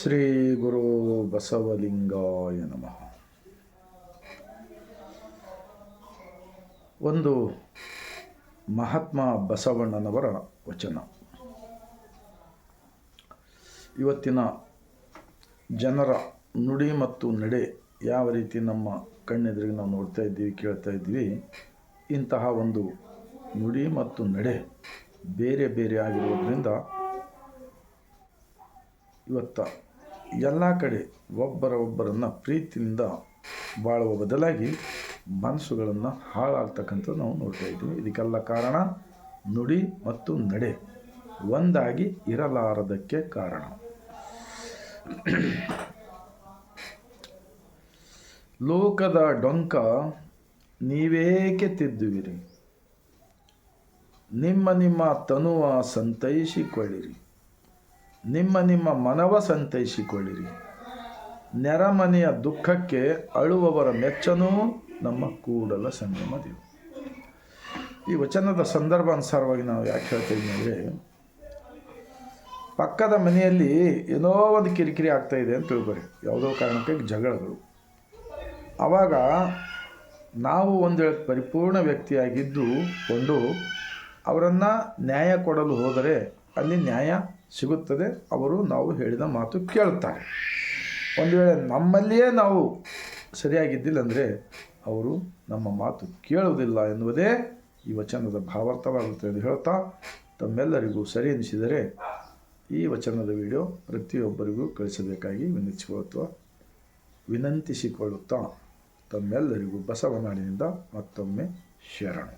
ಶ್ರೀ ಗುರು ಬಸವಲಿಂಗಾಯ ನಮಃ. ಒಂದು ಮಹಾತ್ಮ ಬಸವಣ್ಣನವರ ವಚನ. ಇವತ್ತಿನ ಜನರ ನುಡಿ ಮತ್ತು ನಡೆ ಯಾವ ರೀತಿ ನಮ್ಮ ಕಣ್ಣೆದುರಿಗೆ ನಾವು ನೋಡ್ತಾ ಇದ್ದೀವಿ, ಕೇಳ್ತಾ ಇದ್ದೀವಿ. ಇಂತಹ ಒಂದು ನುಡಿ ಮತ್ತು ನಡೆ ಬೇರೆ ಬೇರೆ ಆಗಿರೋದ್ರಿಂದ ಇವತ್ತು ಎಲ್ಲ ಕಡೆ ಒಬ್ಬರನ್ನು ಪ್ರೀತಿಯಿಂದ ಬಾಳುವ ಬದಲಾಗಿ ಮನಸ್ಸುಗಳನ್ನು ಹಾಳಾಗ್ತಕ್ಕಂಥದ್ದು ನಾವು ನೋಡ್ತಾ ಇದ್ದೀವಿ. ಇದಕ್ಕೆಲ್ಲ ಕಾರಣ ನುಡಿ ಮತ್ತು ನಡೆ ಒಂದಾಗಿ ಇರಲಾರದಕ್ಕೆ ಕಾರಣ. ಲೋಕದ ಡೊಂಕ ನೀವೇಕೆ ತಿದ್ದುವಿರಿ, ನಿಮ್ಮ ತನುವ ಸಂತೈಸಿಕೊಳ್ಳಿರಿ, ನಿಮ್ಮ ಮನವ ಸಂತೈಸಿಕೊಳ್ಳಿರಿ. ನೆರಮನೆಯ ದುಃಖಕ್ಕೆ ಅಳುವವರ ಮೆಚ್ಚನೂ ನಮ್ಮ ಕೂಡಲ ಸಂಗಮ ದೇವ. ಈ ವಚನದ ಸಂದರ್ಭ ಅನುಸಾರವಾಗಿ ನಾವು ಯಾಕೆ ಹೇಳ್ತೀವಿ ಅಂದರೆ, ಪಕ್ಕದ ಮನೆಯಲ್ಲಿ ಏನೋ ಒಂದು ಕಿರಿಕಿರಿ ಆಗ್ತಾ ಇದೆ ಅಂತ ತಿಳ್ಕೊರಿ, ಯಾವುದೋ ಕಾರಣಕ್ಕೆ ಜಗಳಗಳು. ಆವಾಗ ನಾವು ಒಂದು ಪರಿಪೂರ್ಣ ವ್ಯಕ್ತಿಯಾಗಿದ್ದು ಕೊಂಡು ಅವರನ್ನು ನ್ಯಾಯ ಕೊಡಲು ಹೋದರೆ ಅಲ್ಲಿ ನ್ಯಾಯ ಸಿಗುತ್ತದೆ. ಅವರು ನಾವು ಹೇಳಿದ ಮಾತು ಕೇಳ್ತಾರೆ. ಒಂದು ವೇಳೆ ನಮ್ಮಲ್ಲಿಯೇ ನಾವು ಸರಿಯಾಗಿದ್ದಿಲ್ಲ ಅಂದರೆ ಅವರು ನಮ್ಮ ಮಾತು ಕೇಳುವುದಿಲ್ಲ ಎನ್ನುವುದೇ ಈ ವಚನದ ಭಾವಾರ್ಥವಾಗುತ್ತದೆ ಎಂದು ಹೇಳ್ತಾ, ತಮ್ಮೆಲ್ಲರಿಗೂ ಸರಿ ಎನಿಸಿದರೆ ಈ ವಚನದ ವಿಡಿಯೋ ಪ್ರತಿಯೊಬ್ಬರಿಗೂ ಕಳಿಸಬೇಕಾಗಿ ವಿನಂತಿಸಿಕೊಳ್ಳುತ್ತಾ ತಮ್ಮೆಲ್ಲರಿಗೂ ಬಸವನಾಡಿನಿಂದ ಮತ್ತೊಮ್ಮೆ ಶರಣು.